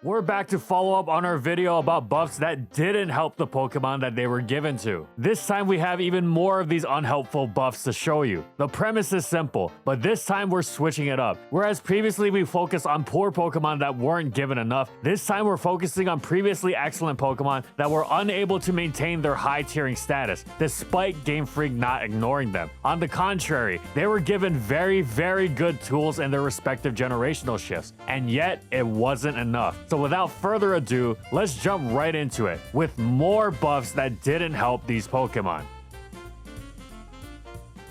We're back to follow up on our video about buffs that didn't help the Pokemon that they were given to. This time we have even more of these unhelpful buffs to show you. The premise is simple, but this time we're switching it up. Whereas previously we focused on poor Pokemon that weren't given enough, this time we're focusing on previously excellent Pokemon that were unable to maintain their high tiering status, despite Game Freak not ignoring them. On the contrary, they were given very good tools in their respective generational shifts, and yet it wasn't enough. So without further ado, let's jump right into it with more buffs that didn't help these Pokemon.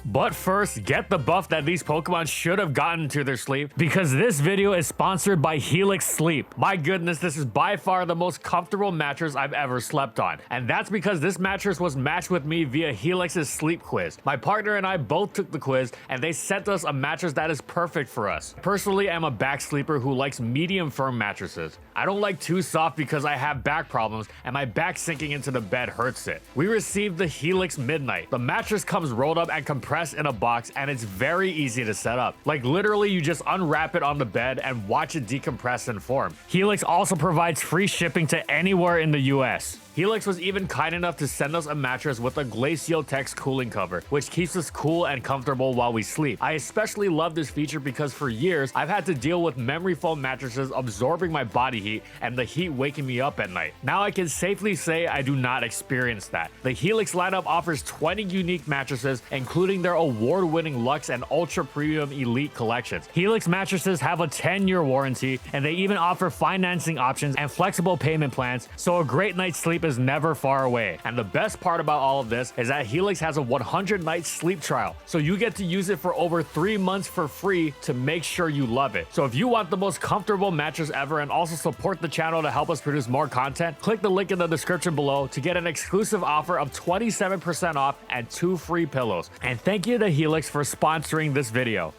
But first, get the buff that these Pokemon should have gotten to their sleep, because this video is sponsored by Helix Sleep. My goodness, this is by far the most comfortable mattress I've ever slept on. And that's because this mattress was matched with me via Helix's sleep quiz. My partner and I both took the quiz, and they sent us a mattress that is perfect for us. Personally, I'm a back sleeper who likes medium firm mattresses. I don't like too soft because I have back problems, and my back sinking into the bed hurts it. We received the Helix Midnight. The mattress comes rolled up and compressed in a box, and it's very easy to set up. Like literally you just unwrap it on the bed and watch it decompress and form. Helix also provides free shipping to anywhere in the US. Helix was even kind enough to send us a mattress with a Glacial Tex cooling cover, which keeps us cool and comfortable while we sleep. I especially love this feature because for years, I've had to deal with memory foam mattresses absorbing my body heat and the heat waking me up at night. Now I can safely say I do not experience that. The Helix lineup offers 20 unique mattresses, including their award-winning Luxe and Ultra Premium Elite collections. Helix mattresses have a 10-year warranty, and they even offer financing options and flexible payment plans, so a great night's sleep is never far away. And the best part about all of this is that Helix has a 100-night sleep trial, so you get to use it for over 3 months for free to make sure you love it. So if you want the most comfortable mattress ever and also support the channel to help us produce more content, click the link in the description below to get an exclusive offer of 27% off and 2 free pillows. And thank you to Helix for sponsoring this video.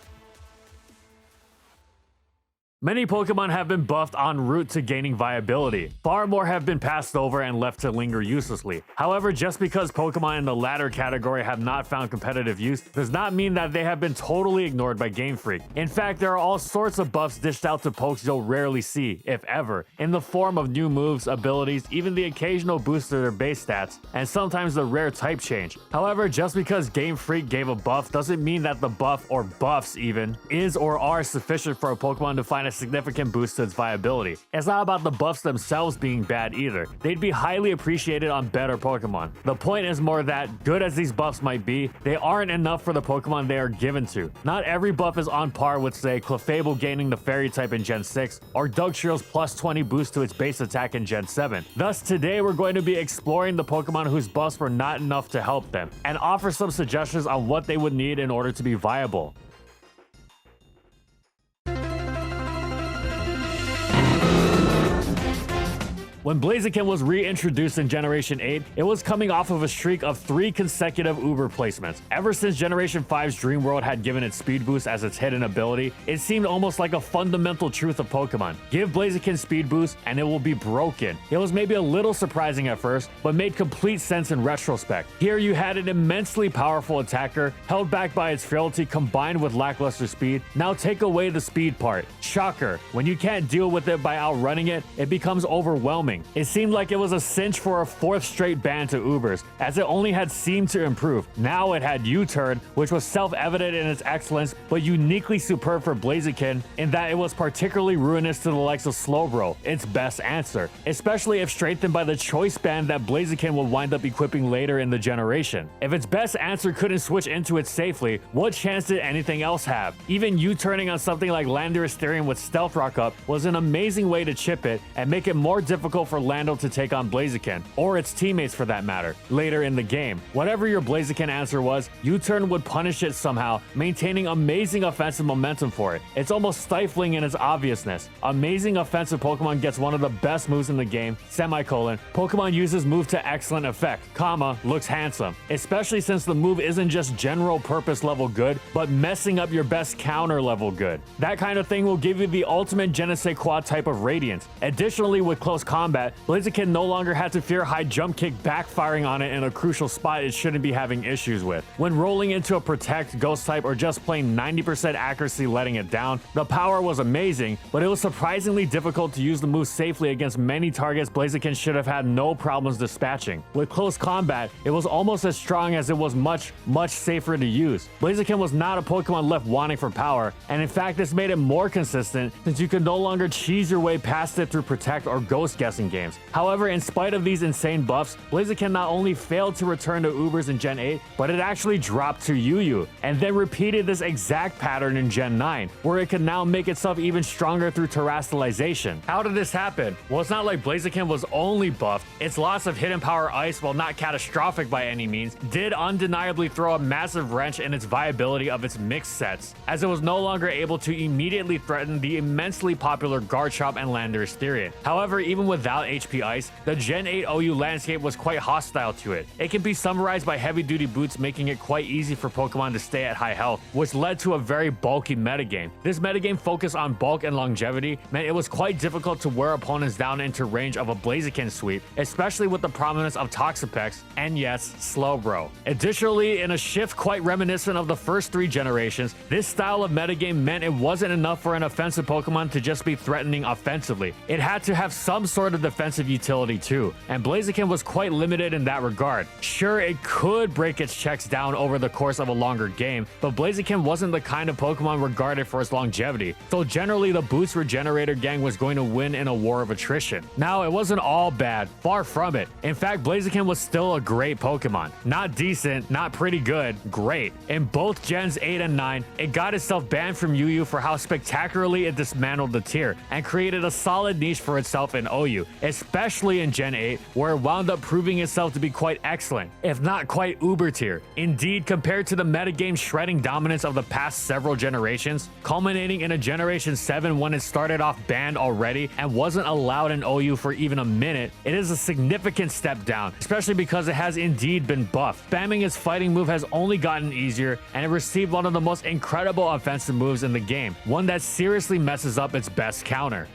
Many Pokemon have been buffed en route to gaining viability. Far more have been passed over and left to linger uselessly. However, just because Pokemon in the latter category have not found competitive use does not mean that they have been totally ignored by Game Freak. In fact, there are all sorts of buffs dished out to pokes you'll rarely see, if ever, in the form of new moves, abilities, even the occasional boost to their base stats, and sometimes the rare type change. However, just because Game Freak gave a buff doesn't mean that the buff, or buffs even, is or are sufficient for a Pokemon to find a significant boost to its viability. It's not about the buffs themselves being bad either. They'd be highly appreciated on better Pokemon. The point is more that, good as these buffs might be, they aren't enough for the Pokemon they are given to. Not every buff is on par with, say, Clefable gaining the Fairy type in Gen 6, or Dugtrio's plus 20 boost to its base attack in Gen 7. Thus, today we're going to be exploring the Pokemon whose buffs were not enough to help them, and offer some suggestions on what they would need in order to be viable. When Blaziken was reintroduced in Generation 8, it was coming off of a streak of 3 consecutive Uber placements. Ever since Generation 5's Dream World had given it Speed Boost as its hidden ability, it seemed almost like a fundamental truth of Pokemon. Give Blaziken Speed Boost and it will be broken. It was maybe a little surprising at first, but made complete sense in retrospect. Here you had an immensely powerful attacker, held back by its frailty combined with lackluster speed. Now take away the speed part. Shocker, when you can't deal with it by outrunning it, it becomes overwhelming. It seemed like it was a cinch for a 4th straight ban to Ubers, as it only had seemed to improve. Now it had U-Turn, which was self-evident in its excellence, but uniquely superb for Blaziken in that it was particularly ruinous to the likes of Slowbro, its best answer, especially if strengthened by the choice band that Blaziken will wind up equipping later in the generation. If its best answer couldn't switch into it safely, what chance did anything else have? Even U-turning on something like Landorus Therian with Stealth Rock up was an amazing way to chip it and make it more difficult for Lando to take on Blaziken, or its teammates for that matter, later in the game. Whatever your Blaziken answer was, U-turn would punish it somehow, maintaining amazing offensive momentum for it. It's almost stifling in its obviousness. Amazing offensive Pokemon gets one of the best moves in the game, semicolon, Pokemon uses move to excellent effect, comma, looks handsome. Especially since the move isn't just general purpose level good, but messing up your best counter level good. That kind of thing will give you the ultimate Je ne sais quoi type of radiance. Additionally, with close combat, combat, Blaziken no longer had to fear high jump kick backfiring on it in a crucial spot it shouldn't be having issues with. When rolling into a protect, ghost type, or just plain 90% accuracy letting it down, the power was amazing, but it was surprisingly difficult to use the move safely against many targets Blaziken should have had no problems dispatching. With close combat, it was almost as strong as it was much safer to use. Blaziken was not a Pokemon left wanting for power, and in fact this made it more consistent since you could no longer cheese your way past it through protect or ghost guessing games. However, in spite of these insane buffs, Blaziken not only failed to return to Ubers in Gen 8, but it actually dropped to UU, and then repeated this exact pattern in Gen 9, where it could now make itself even stronger through terrestrialization. How did this happen? Well, it's not like Blaziken was only buffed. Its loss of hidden power ice, while not catastrophic by any means, did undeniably throw a massive wrench in its viability of its mixed sets, as it was no longer able to immediately threaten the immensely popular Garchomp and Landorus Therian. However, even without HP Ice, the Gen 8 OU landscape was quite hostile to it. It can be summarized by heavy-duty boots making it quite easy for Pokemon to stay at high health, which led to a very bulky metagame. This metagame focused on bulk and longevity meant it was quite difficult to wear opponents down into range of a Blaziken sweep, especially with the prominence of Toxapex and yes, Slowbro. Additionally, in a shift quite reminiscent of the first 3 generations, this style of metagame meant it wasn't enough for an offensive Pokemon to just be threatening offensively. It had to have some sort of defensive utility too, and Blaziken was quite limited in that regard. Sure, it could break its checks down over the course of a longer game, but Blaziken wasn't the kind of Pokemon regarded for its longevity, so generally the Boost Regenerator gang was going to win in a war of attrition. Now, it wasn't all bad, far from it. In fact, Blaziken was still a great Pokemon. Not decent, not pretty good, great. In both Gens 8 and 9, it got itself banned from UU for how spectacularly it dismantled the tier, and created a solid niche for itself in OU, especially in Gen 8, where it wound up proving itself to be quite excellent, if not quite uber tier. Indeed, compared to the metagame shredding dominance of the past several generations, culminating in a Generation 7 when it started off banned already and wasn't allowed in OU for even a minute, it is a significant step down, especially because it has indeed been buffed. Spamming its fighting move has only gotten easier, and it received one of the most incredible offensive moves in the game, one that seriously messes up its best counter.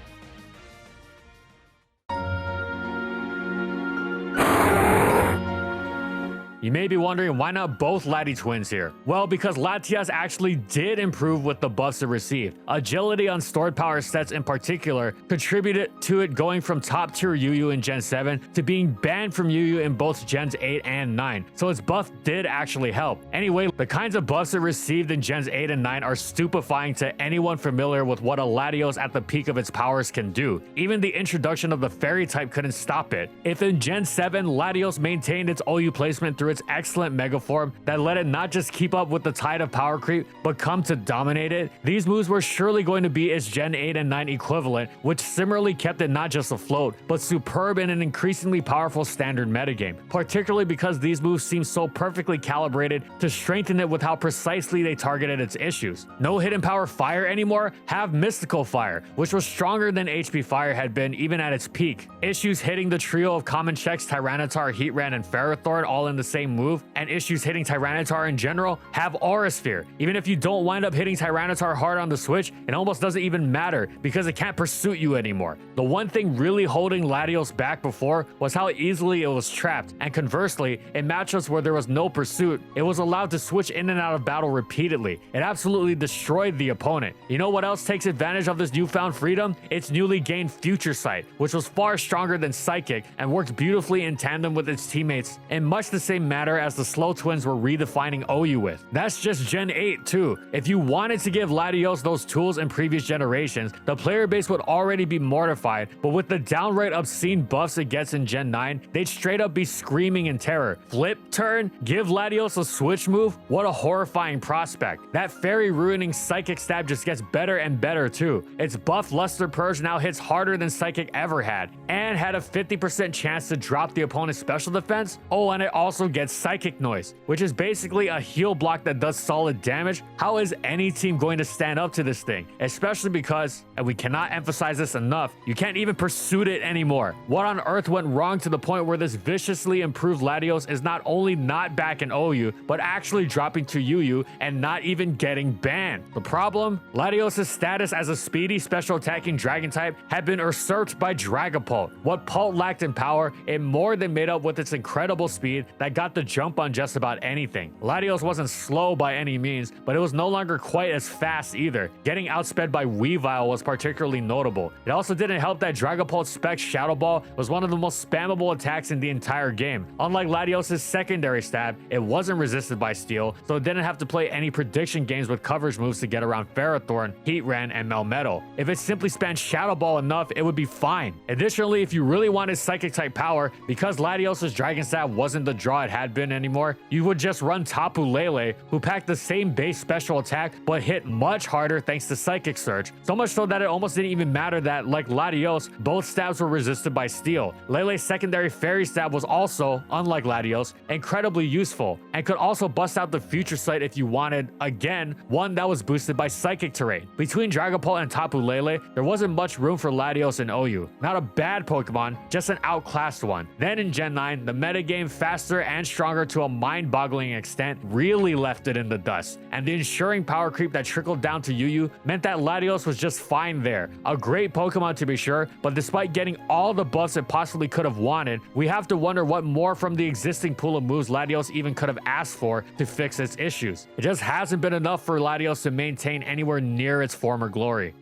You may be wondering, why not both Lati twins here? Well, because Latias actually did improve with the buffs it received. Agility on stored power sets in particular contributed to it going from top tier UU in Gen 7 to being banned from UU in both Gens 8 and 9, so its buff did actually help. Anyway, the kinds of buffs it received in Gens 8 and 9 are stupefying to anyone familiar with what a Latios at the peak of its powers can do. Even the introduction of the Fairy type couldn't stop it. If in Gen 7, Latios maintained its OU placement through its excellent Mega Form that let it not just keep up with the tide of power creep, but come to dominate it, these moves were surely going to be its Gen 8 and 9 equivalent, which similarly kept it not just afloat, but superb in an increasingly powerful standard metagame, particularly because these moves seem so perfectly calibrated to strengthen it with how precisely they targeted its issues. No hidden power fire anymore? Have Mystical Fire, which was stronger than HP Fire had been even at its peak. Issues hitting the trio of common checks Tyranitar, Heatran, and Ferrothorn all in the same move, and issues hitting Tyranitar in general, have Aura Sphere. Even if you don't wind up hitting Tyranitar hard on the switch, it almost doesn't even matter because it can't pursue you anymore. The one thing really holding Latios back before was how easily it was trapped, and conversely, in matchups where there was no pursuit, it was allowed to switch in and out of battle repeatedly. It absolutely destroyed the opponent. You know what else takes advantage of this newfound freedom? Its newly gained Future Sight, which was far stronger than Psychic and worked beautifully in tandem with its teammates in much the same manner as the Slow Twins were redefining OU with. That's just Gen 8 too. If you wanted to give Latios those tools in previous generations, the player base would already be mortified, but with the downright obscene buffs it gets in Gen 9, they'd straight up be screaming in terror. Flip turn? Give Latios a switch move? What a horrifying prospect. That fairy ruining Psychic stab just gets better and better too. Its buff Luster Purge now hits harder than Psychic ever had, and had a 50% chance to drop the opponent's special defense. Oh, and it also gets gets Psychic Noise, which is basically a heal block that does solid damage. How is any team going to stand up to this thing? Especially because, and we cannot emphasize this enough, you can't even pursue it anymore. What on earth went wrong to the point where this viciously improved Latios is not only not back in OU, but actually dropping to UU and not even getting banned? The problem? Latios' status as a speedy special attacking dragon type had been usurped by Dragapult. What Pult lacked in power, it more than made up with its incredible speed that got the jump on just about anything. Latios wasn't slow by any means, but it was no longer quite as fast either. Getting outsped by Weavile was particularly notable. It also didn't help that Dragapult's Spec Shadow Ball was one of the most spammable attacks in the entire game. Unlike Latios' secondary stab, it wasn't resisted by Steel, so it didn't have to play any prediction games with coverage moves to get around Ferrothorn, Heatran, and Melmetal. If it simply spanned Shadow Ball enough, it would be fine. Additionally, if you really wanted Psychic type power, because Latios' Dragon Stab wasn't the draw it had been anymore, you would just run Tapu Lele, who packed the same base special attack but hit much harder thanks to Psychic Surge. So much so that it almost didn't even matter that, like Latios, both stabs were resisted by Steel. Lele's secondary Fairy Stab was also, unlike Latios, incredibly useful, and could also bust out the Future Sight if you wanted, again, one that was boosted by Psychic Terrain. Between Dragapult and Tapu Lele, there wasn't much room for Latios and OU. Not a bad Pokemon, just an outclassed one. Then in Gen 9, the metagame, faster and stronger to a mind-boggling extent, really left it in the dust, and the ensuring power creep that trickled down to UU meant that Latios was just fine there. A great Pokemon to be sure, but despite getting all the buffs it possibly could have wanted, we have to wonder what more from the existing pool of moves Latios even could have asked for to fix its issues. It just hasn't been enough for Latios to maintain anywhere near its former glory.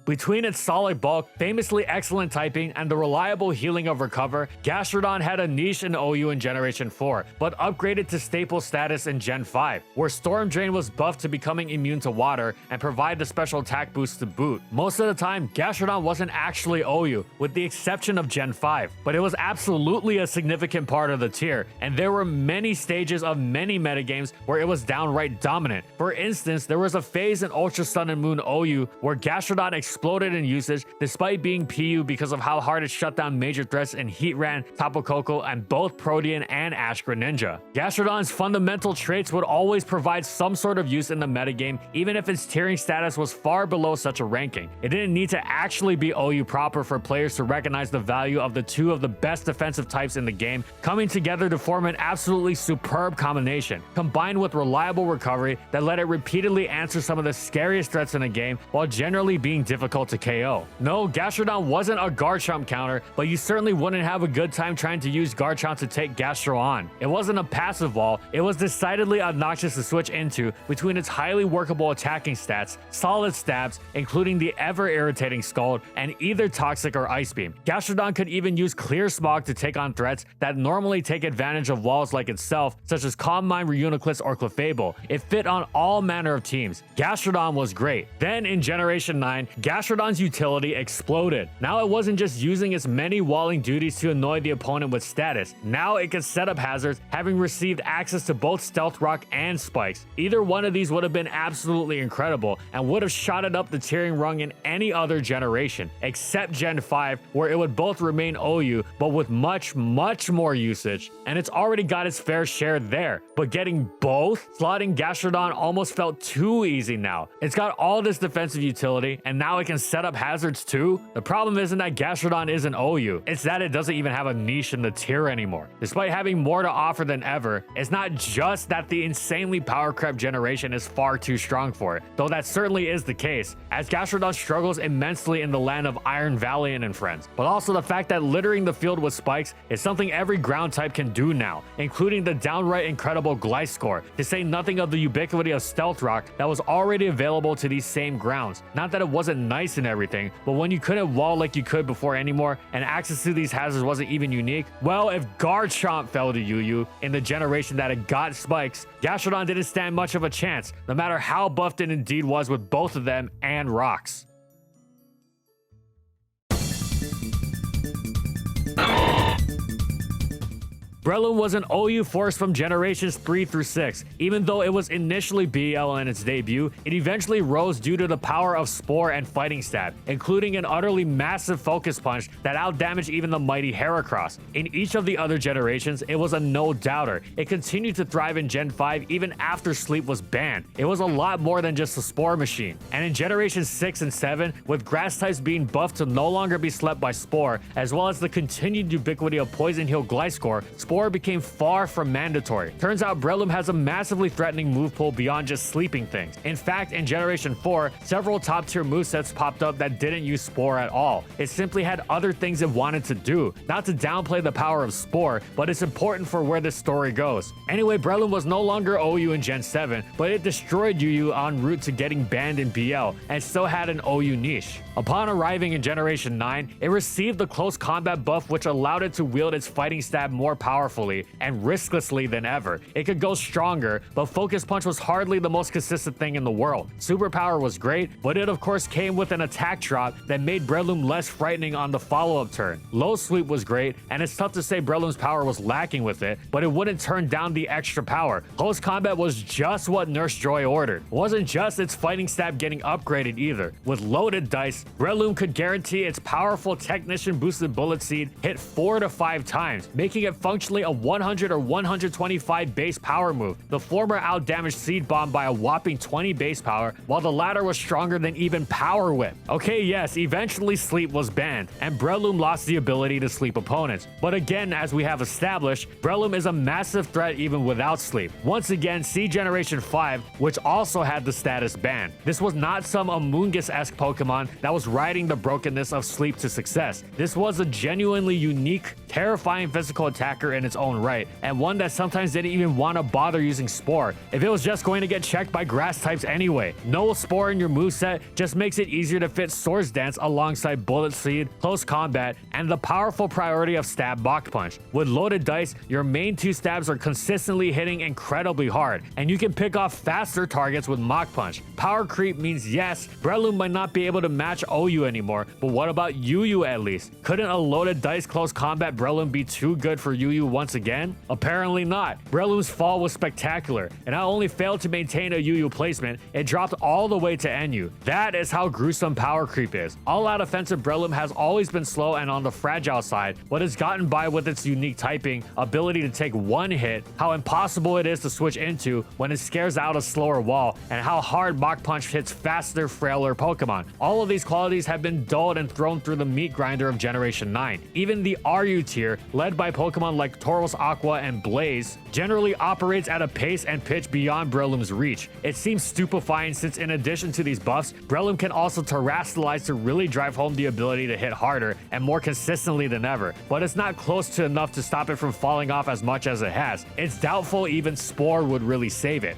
Between its solid bulk, famously excellent typing, and the reliable healing of Recover, Gastrodon had a niche in OU in Generation 4, but upgraded to staple status in Gen 5, where Storm Drain was buffed to becoming immune to water and provide the special attack boost to boot. Most of the time, Gastrodon wasn't actually OU, with the exception of Gen 5, but it was absolutely a significant part of the tier, and there were many stages of many metagames where it was downright dominant. For instance, there was a phase in Ultra Sun and Moon OU where Gastrodon exploded in usage despite being PU because of how hard it shut down major threats in Heatran, Tapu Koko, and both Protean and Ash Greninja. Gastrodon's fundamental traits would always provide some sort of use in the metagame, even if its tiering status was far below such a ranking. It didn't need to actually be OU proper for players to recognize the value of the two of the best defensive types in the game coming together to form an absolutely superb combination, combined with reliable recovery that let it repeatedly answer some of the scariest threats in the game while generally being difficult to KO. No, Gastrodon wasn't a Garchomp counter, but you certainly wouldn't have a good time trying to use Garchomp to take Gastro on. It wasn't a passive wall, it was decidedly obnoxious to switch into between its highly workable attacking stats, solid stabs, including the ever-irritating Scald, and either Toxic or Ice Beam. Gastrodon could even use Clear Smog to take on threats that normally take advantage of walls like itself, such as Calm Mind, Reuniclus, or Clefable. It fit on all manner of teams. Gastrodon was great. Then in Generation 9, Gastrodon's utility exploded. Now it wasn't just using its many walling duties to annoy the opponent with status. Now it could set up hazards, having received access to both Stealth Rock and Spikes. Either one of these would have been absolutely incredible and would have shot it up the tiering rung in any other generation, except Gen 5, where it would both remain OU, but with much more usage. And it's already got its fair share there. But getting both? Slotting Gastrodon almost felt too easy now. It's got all this defensive utility, and now it can set up hazards too? The problem isn't that Gastrodon isn't OU, it's that it doesn't even have a niche in the tier anymore. Despite having more to offer than ever, it's not just that the insanely power crept generation is far too strong for it, though that certainly is the case, as Gastrodon struggles immensely in the land of Iron Valiant and friends, but also the fact that littering the field with spikes is something every ground type can do now, including the downright incredible Gliscor, to say nothing of the ubiquity of Stealth Rock that was already available to these same grounds. Not that it wasn't nice and everything, but when you couldn't wall like you could before anymore, and access to these hazards wasn't even unique, well, if Garchomp fell to UU in the generation that it got spikes, Gastrodon didn't stand much of a chance, no matter how buffed it indeed was with both of them and rocks. Breloom was an OU force from generations 3 through 6. Even though it was initially BL in its debut, it eventually rose due to the power of Spore and Fighting Stab, including an utterly massive Focus Punch that outdamaged even the mighty Heracross. In each of the other generations, it was a no-doubter. It continued to thrive in Gen 5 even after Sleep was banned. It was a lot more than just a Spore machine. And in generations 6 and 7, with grass types being buffed to no longer be slept by Spore, as well as the continued ubiquity of Poison Heal Gliscor, Spore became far from mandatory. Turns out Breloom has a massively threatening move pool beyond just sleeping things. In fact, in Generation 4, several top-tier movesets popped up that didn't use Spore at all. It simply had other things it wanted to do. Not to downplay the power of Spore, but it's important for where this story goes. Anyway, Breloom was no longer OU in Gen 7, but it destroyed UU en route to getting banned in BL, and still had an OU niche. Upon arriving in Generation 9, it received the close combat buff, which allowed it to wield its Fighting Stab more powerfully and risklessly than ever. It could go stronger, but Focus Punch was hardly the most consistent thing in the world. Superpower was great, but it of course came with an attack drop that made Breloom less frightening on the follow-up turn. Low Sweep was great, and it's tough to say Breloom's power was lacking with it, but it wouldn't turn down the extra power. Close combat was just what Nurse Joy ordered. It wasn't just its Fighting Stab getting upgraded either. With loaded dice, Breloom could guarantee its powerful Technician boosted Bullet Seed hit 4 to 5 times, making it functionally a 100 or 125 base power move. The former outdamaged Seed Bomb by a whopping 20 base power, while the latter was stronger than even Power Whip. Okay, yes, eventually Sleep was banned, and Breloom lost the ability to sleep opponents. But again, as we have established, Breloom is a massive threat even without Sleep. Once again, see Generation 5, which also had the status ban. This was not some Amoonguss-esque Pokemon that was riding the brokenness of Sleep to success. This was a genuinely unique, terrifying physical attacker in its own right, and one that sometimes didn't even want to bother using Spore if it was just going to get checked by grass types anyway. No Spore in your moveset just makes it easier to fit Swords Dance alongside Bullet Seed, Close Combat, and the powerful priority of Stab Mach Punch. With loaded dice, your main 2 stabs are consistently hitting incredibly hard, and you can pick off faster targets with Mach Punch. Power creep means yes, Breloom might not be able to match OU anymore, but what about UU at least? Couldn't a loaded dice Close Combat Breloom be too good for UU once again? Apparently not. Breloom's fall was spectacular, and not only failed to maintain a UU placement, it dropped all the way to NU. That is how gruesome power creep is. All-out offensive Breloom has always been slow and on the fragile side, but has gotten by with its unique typing, ability to take one hit, how impossible it is to switch into when it scares out a slower wall, and how hard Mach Punch hits faster, frailer Pokemon. All of these qualities have been dulled and thrown through the meat grinder of Generation 9. Even the RU tier, led by Pokemon like Tauros Aqua and Blaze, generally operates at a pace and pitch beyond Breloom's reach. It seems stupefying since in addition to these buffs, Breloom can also terrestrialize to really drive home the ability to hit harder and more consistently than ever, but it's not close to enough to stop it from falling off as much as it has. It's doubtful even Spore would really save it.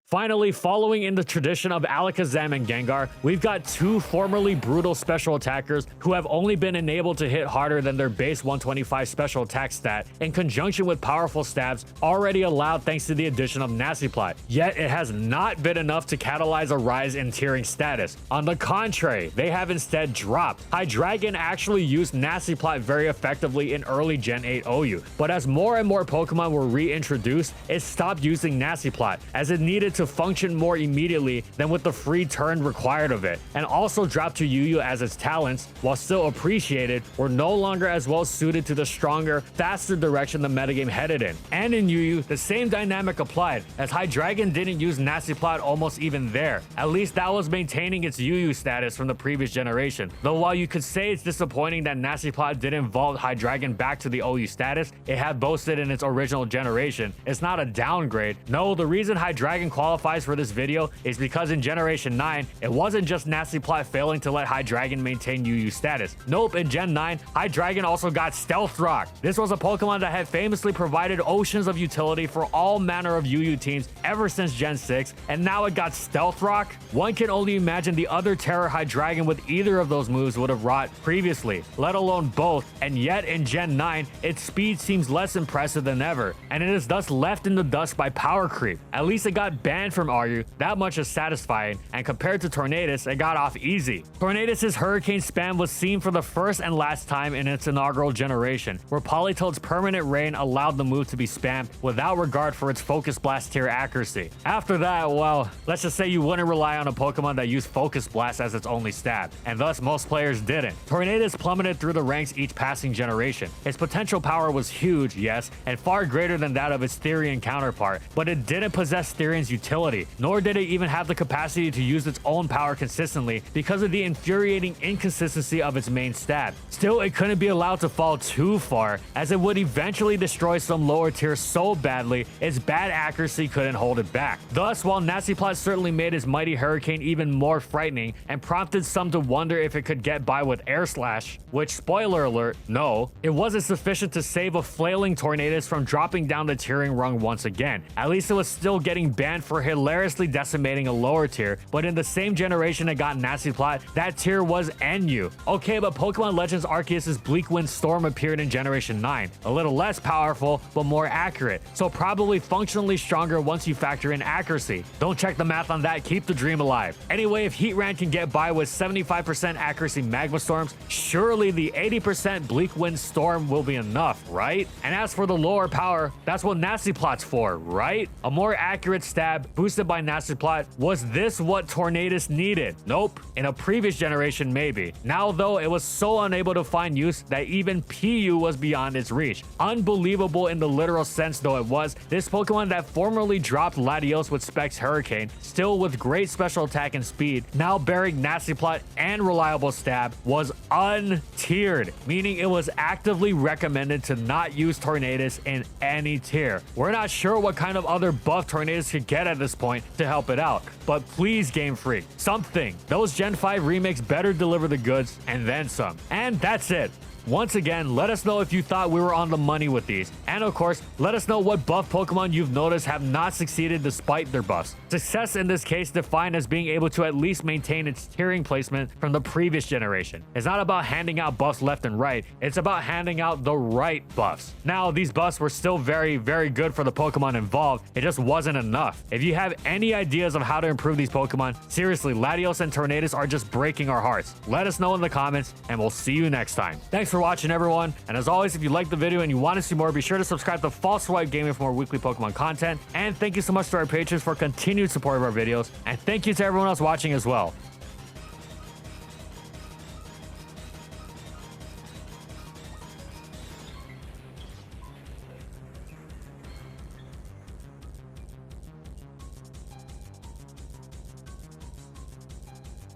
Finally, following in the tradition of Alakazam and Gengar, we've got 2 formerly brutal special attackers who have only been enabled to hit harder than their base 125 special attack stat, in conjunction with powerful stabs already allowed thanks to the addition of Nasty Plot. Yet it has not been enough to catalyze a rise in tiering status. On the contrary, they have instead dropped. Hydreigon actually used Nasty Plot very effectively in early Gen 8 OU, but as more and more Pokemon were reintroduced, it stopped using Nasty Plot, as it needed to function more immediately than with the free turn required of it, and also dropped to UU as its talents, while still appreciated, were no longer as well suited to the stronger, faster direction the metagame headed in. And in UU, the same dynamic applied, as Hydreigon didn't use Nasty Plot almost even there. At least that was maintaining its UU status from the previous generation. Though while you could say it's disappointing that Nasty Plot didn't vault Hydreigon back to the OU status it had boasted in its original generation, it's not a downgrade. No, the reason Hydreigon qualifies for this video is because in Generation 9, it wasn't just Nasty Plot failing to let Hydreigon maintain UU status. Nope, in Gen 9, Hydreigon also got Stealth Rock. This was a Pokemon that had famously provided oceans of utility for all manner of UU teams ever since Gen 6, and now it got Stealth Rock? One can only imagine the other terror Hydreigon with either of those moves would have wrought previously, let alone both, and yet in Gen 9, its speed seems less impressive than ever, and it is thus left in the dust by power creep. At least it got banned banned from RU, that much is satisfying, and compared to Tornadus, it got off easy. Tornadus' Hurricane spam was seen for the first and last time in its inaugural generation, where Politoed's Permanent Rain allowed the move to be spammed without regard for its Focus Blast tier accuracy. After that, well, let's just say you wouldn't rely on a Pokemon that used Focus Blast as its only stab, and thus most players didn't. Tornadus plummeted through the ranks each passing generation. Its potential power was huge, yes, and far greater than that of its Therian counterpart, but it didn't possess Therian's utility, nor did it even have the capacity to use its own power consistently because of the infuriating inconsistency of its main stab. Still, it couldn't be allowed to fall too far, as it would eventually destroy some lower tiers so badly its bad accuracy couldn't hold it back. Thus, while Nasty Plot certainly made its mighty Hurricane even more frightening and prompted some to wonder if it could get by with Air Slash, which, spoiler alert, no, it wasn't sufficient to save a flailing Tornadus from dropping down the tiering rung once again. At least it was still getting banned for hilariously decimating a lower tier, but in the same generation it got Nasty Plot, that tier was NU. Okay, but Pokemon Legends Arceus' Bleak Wind Storm appeared in Generation 9, a little less powerful, but more accurate, so probably functionally stronger once you factor in accuracy. Don't check the math on that, keep the dream alive. Anyway, if Heatran can get by with 75% accuracy Magma Storms, surely the 80% Bleak Wind Storm will be enough, right? And as for the lower power, that's what Nasty Plot's for, right? A more accurate stab boosted by Nasty Plot. Was this what Tornadus needed? Nope. In a previous generation, maybe. Now though, it was so unable to find use that even PU was beyond its reach. Unbelievable in the literal sense though it was, this Pokemon that formerly dropped Latios with Specs Hurricane, still with great special attack and speed, now bearing Nasty Plot and reliable stab, was untiered, meaning it was actively recommended to not use Tornadus in any tier. We're not sure what kind of other buff Tornadus could get at this point to help it out, but please Game Freak, something. Those Gen 5 remakes better deliver the goods and then some. And that's it. Once again, let us know if you thought we were on the money with these. And of course, let us know what buff Pokemon you've noticed have not succeeded despite their buffs. Success in this case defined as being able to at least maintain its tiering placement from the previous generation. It's not about handing out buffs left and right, it's about handing out the right buffs. Now, these buffs were still very, very good for the Pokemon involved, it just wasn't enough. If you have any ideas of how to improve these Pokemon, seriously, Latios and Tornadus are just breaking our hearts. Let us know in the comments, and we'll see you next time. Thanks for watching, everyone, and as always, if you liked the video and you want to see more, be sure to subscribe to False Swipe Gaming for more weekly Pokemon content. And thank you so much to our patrons for continued support of our videos, and thank you to everyone else watching as well.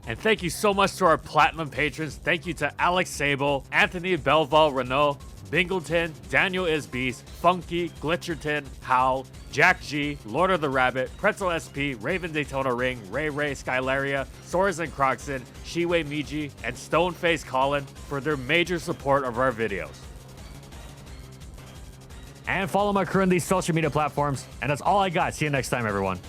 And thank you so much to our Platinum patrons. Thank you to Alex Sable, Anthony Belval Renault, Bingleton, Daniel Isbeast, Funky, Glitcherton, Howl, Jack G, Lord of the Rabbit, Pretzel SP, Raven Daytona Ring, Ray Ray, Skylaria, Soares and Croxon, Shiwei Miji, and Stoneface Colin for their major support of our videos. And follow my crew on these social media platforms. And that's all I got. See you next time, everyone.